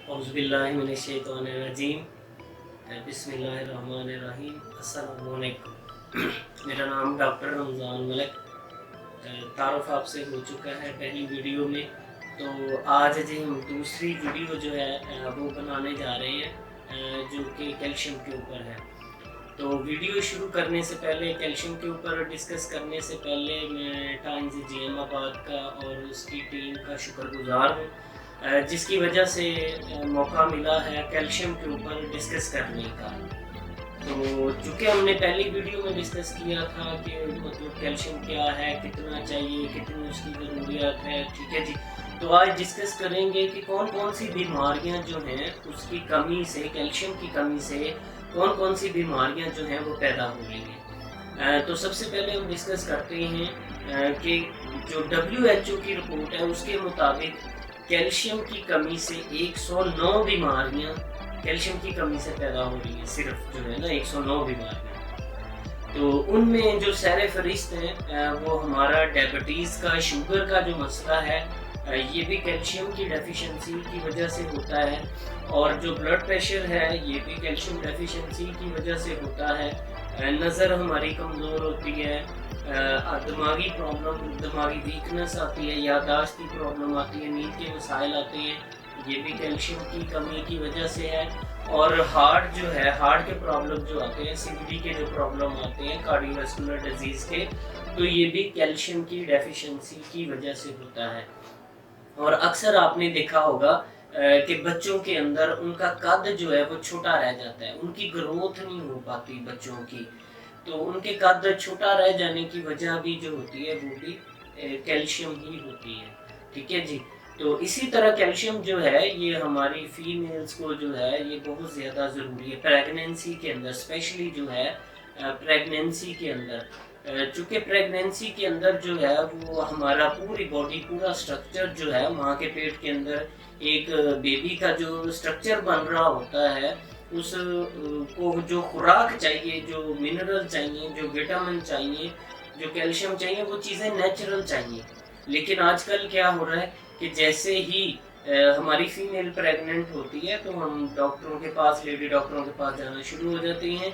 औज़ुबिल्लाहिमिनश्शैतानिर्रजीम बिस्मिल्लाहिर्रहमानिर्रहीम। अस्सलामु अलैकुम। मेरा नाम डॉक्टर रमज़ान मलिक। तारुफ आपसे हो चुका है पहली वीडियो में, तो आज जी हम दूसरी वीडियो जो है वो बनाने जा रहे हैं जो कि कैल्शियम के ऊपर है। तो वीडियो शुरू करने से पहले, कैल्शियम के ऊपर डिस्कस करने से पहले मैं टाइम्स GM-आबाद का और उसकी टीम का शुक्रगुजार हूँ जिसकी वजह से मौका मिला है कैल्शियम के ऊपर डिस्कस करने का। तो चूँकि हमने पहली वीडियो में डिस्कस किया था कि मतलब कैल्शियम क्या है, कितना चाहिए, कितनी उसकी ज़रूरियात है, ठीक है जी। तो आज डिस्कस करेंगे कि कौन कौन सी बीमारियां जो हैं उसकी कमी से, कैल्शियम की कमी से कौन कौन सी बीमारियां जो हैं वो पैदा हो रही हैं। तो सबसे पहले हम डिस्कस करते हैं कि जो WHO की रिपोर्ट है उसके मुताबिक कैल्शियम की कमी से 109 बीमारियां कैल्शियम की कमी से पैदा हो रही है, सिर्फ जो है ना 109 बीमारियां। तो उनमें जो सर फहरिस्त हैं वो हमारा डायबिटीज़ का, शुगर का जो मसला है ये भी कैल्शियम की डेफिशिएंसी की वजह से होता है, और जो ब्लड प्रेशर है ये भी कैल्शियम डेफिशिएंसी की वजह से होता है। नज़र हमारी कमज़ोर होती है, दिमागी प्रॉब्लम, दिमागी वीकनेस आती है, याददाश्त की प्रॉब्लम आती है, नींद के मसाइल आते हैं, ये भी कैल्शियम की कमी की वजह से है। और हार्ट जो है, हार्ट के प्रॉब्लम जो आते हैं, CVD के जो प्रॉब्लम आते हैं, कार्डियोवैस्कुलर डिजीज़ के, तो ये भी कैल्शियम की डेफिशिएंसी की वजह से होता है। और अक्सर आपने देखा होगा कि बच्चों के अंदर उनका कद जो है वो छोटा रह जाता है, उनकी ग्रोथ नहीं हो पाती बच्चों की। तो उनके कद छोटा रह जाने की वजह भी जो होती है वो भी कैल्शियम ही होती है, ठीक है जी। तो इसी तरह कैल्शियम जो है ये हमारी फीमेल्स को जो है ये बहुत ज़्यादा ज़रूरी है प्रेगनेंसी के अंदर, स्पेशली जो है प्रेगनेंसी के अंदर। चूँकि प्रेगनेंसी के अंदर जो है वो हमारा पूरी बॉडी, पूरा स्ट्रक्चर जो है, माँ के पेट के अंदर एक बेबी का जो स्ट्रक्चर बन रहा होता है उस को जो खुराक चाहिए, जो मिनरल चाहिए, जो विटामिन चाहिए, जो कैल्शियम चाहिए, वो चीज़ें नेचुरल चाहिए। लेकिन आजकल क्या हो रहा है कि जैसे ही हमारी फीमेल प्रेग्नेंट होती है तो हम डॉक्टरों के पास, लेडी डॉक्टरों के पास जाना शुरू हो जाती हैं।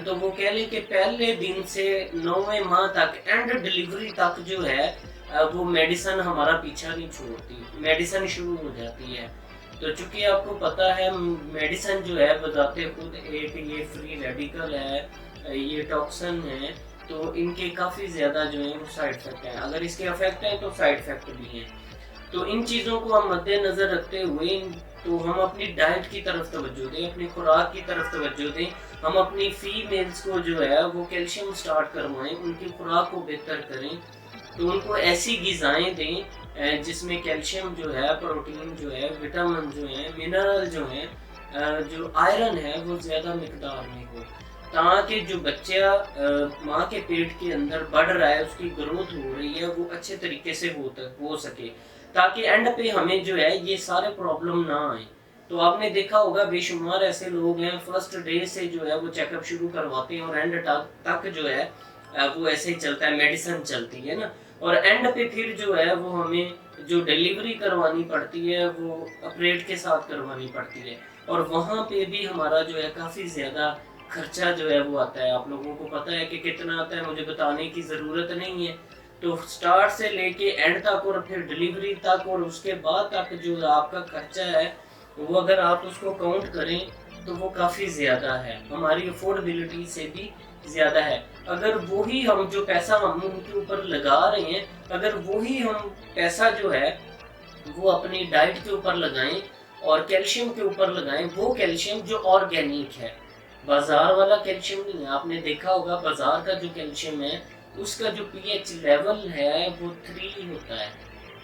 तो वो कह लें कि पहले दिन से 9वें माह तक, एंड डिलीवरी तक जो है वो मेडिसिन हमारा पीछा नहीं छोड़ती, मेडिसिन शुरू हो जाती है। तो चूँकि आपको पता है मेडिसिन जो है बताते खुद एक ये फ्री रेडिकल है, ये टॉक्सिन है, तो इनके काफ़ी ज़्यादा जो है वो साइड इफ़ेक्ट हैं। अगर इसके इफेक्ट हैं तो साइड इफ़ेक्ट भी हैं। तो इन चीज़ों को हम मद्देनज़र रखते हुए तो हम अपनी डाइट की तरफ तवज्जो दें, अपनी खुराक की तरफ तवज्जो दें। हम अपनी फीमेल्स को जो है वो कैल्शियम स्टार्ट करवाएं, उनकी खुराक को बेहतर करें, तो उनको ऐसी ग़िज़ाएँ दें जिसमें कैल्शियम जो है, प्रोटीन जो है, विटामिन जो है, मिनरल जो है, जो आयरन है वो ज़्यादा मिकदार में हो, ताकि जो बच्चा माँ के पेट के अंदर बढ़ रहा है, उसकी ग्रोथ हो रही है, वो अच्छे तरीके से हो सके, ताकि एंड पे हमें जो है ये सारे प्रॉब्लम ना आए। तो आपने देखा होगा बेशुमार ऐसे लोग हैं फर्स्ट डे से जो है वो चेकअप शुरू करवाते हैं और एंड तक जो है वो ऐसे ही चलता है, मेडिसिन चलती है ना, और एंड पे फिर जो है वो हमें जो डिलीवरी करवानी पड़ती है वो ऑपरेट के साथ करवानी पड़ती है, और वहाँ पे भी हमारा जो है काफ़ी ज़्यादा खर्चा जो है वो आता है। आप लोगों को पता है कि कितना आता है, मुझे बताने की ज़रूरत नहीं है। तो स्टार्ट से लेके एंड तक और फिर डिलीवरी तक और उसके बाद तक जो आपका खर्चा है वो अगर आप उसको काउंट करें तो वो काफ़ी ज़्यादा है, हमारी अफोर्डेबिलिटी से भी ज़्यादा है। अगर वही हम जो पैसा हम उनके ऊपर लगा रहे हैं, अगर वही हम पैसा जो है वो अपनी डाइट के ऊपर लगाएं और कैल्शियम के ऊपर लगाएं, वो कैल्शियम जो ऑर्गेनिक है, बाज़ार वाला कैल्शियम नहीं है। आपने देखा होगा बाज़ार का जो कैल्शियम है उसका जो pH लेवल है वो 3 होता है।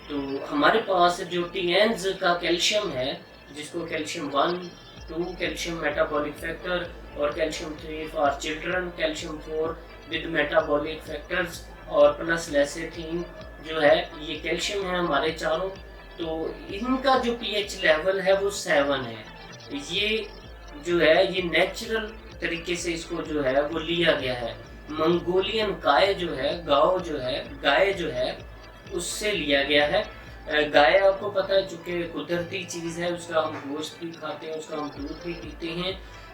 तो हमारे पास जो TNs का कैल्शियम है, जिसको कैल्शियम 1, 2 कैल्शियम मेटाबॉलिक फैक्टर और calcium 3 for children, calcium 4 with metabolic factors और प्लस लेसेथिन जो है, ये कैल्शियम है हमारे चारों। तो इनका जो pH लेवल है वो 7 है। ये जो है ये नेचुरल तरीके से इसको जो है वो लिया गया है, मंगोलियन गाय जो है, गाय जो है उससे लिया गया है। گائے آپ کو پتہ ہے چونکہ قدرتی چیز ہے، اس کا ہم گوشت بھی کھاتے ہیں، اس کا ہم دودھ بھی پیتے ہیں،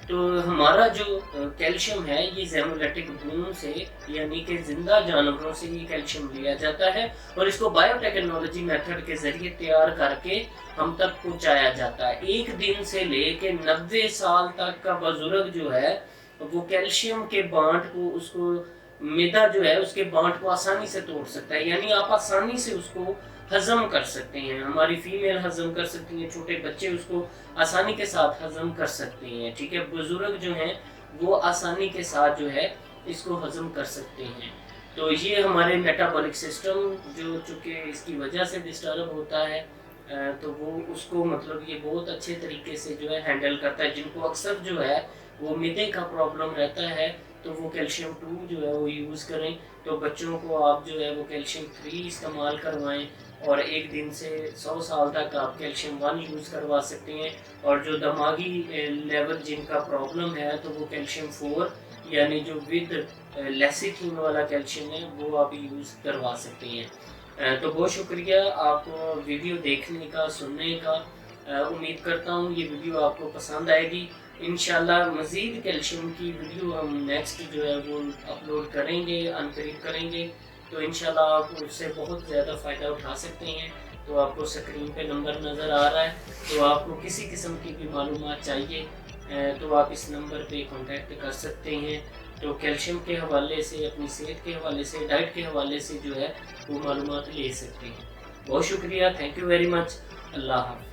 تو ہمارا جو کیلشیم ہے یہ زیمولیٹک بون سے یعنی کہ زندہ جانوروں سے یہ کیلشیم لیا جاتا ہے اور اس کو بائیو ٹیکنالوجی میتھڈ کے ذریعے تیار کر کے ہم تک پہنچایا جاتا ہے۔ 1 دن سے لے کے 90 سال تک کا بزرگ جو ہے وہ کیلشیم کے بانٹ کو، اس کو معدہ جو ہے اس کے بانٹ کو آسانی سے توڑ سکتا ہے، یعنی آپ آسانی سے اس کو ہضم کر سکتے ہیں، ہماری فیمیل ہضم کر سکتی ہیں، چھوٹے بچے اس کو آسانی کے ساتھ ہضم کر سکتے ہیں، ٹھیک ہے، بزرگ جو ہیں وہ آسانی کے ساتھ جو ہے اس کو ہضم کر سکتے ہیں۔ تو یہ ہمارے میٹابولک سسٹم جو چونکہ اس کی وجہ سے ڈسٹرب ہوتا ہے تو وہ اس کو مطلب یہ بہت اچھے طریقے سے جو ہے ہینڈل کرتا ہے۔ جن کو اکثر جو ہے وہ معدے کا پرابلم رہتا ہے تو وہ کیلشیم 2 جو ہے وہ یوز کریں، تو بچوں کو آپ جو ہے وہ کیلشیم 3 استعمال کروائیں، اور 1 دن سے 100 سال تک آپ کیلشیم 1 یوز کروا سکتے ہیں، اور جو دماغی لیول جن کا پرابلم ہے تو وہ کیلشیم 4 یعنی جو ود لیسیتھین والا کیلشیم ہے وہ آپ یوز کروا سکتے ہیں۔ تو بہت شکریہ آپ کو ویڈیو دیکھنے کا، سننے کا، امید کرتا ہوں یہ ویڈیو آپ کو پسند آئے گی۔ انشاءاللہ مزید کیلشیم کی ویڈیو ہم نیکسٹ جو ہے وہ اپلوڈ کریں گے، انقریب کریں گے، تو انشاءاللہ آپ اس سے بہت زیادہ فائدہ اٹھا سکتے ہیں۔ تو آپ کو اسکرین پہ نمبر نظر آ رہا ہے، تو آپ کو کسی قسم کی بھی معلومات چاہیے تو آپ اس نمبر پہ کانٹیکٹ کر سکتے ہیں۔ تو کیلشیم کے حوالے سے، اپنی صحت کے حوالے سے، ڈائٹ کے حوالے سے جو ہے وہ معلومات لے سکتے ہیں۔ بہت شکریہ، تھینک یو ویری مچ، اللہ حافظ۔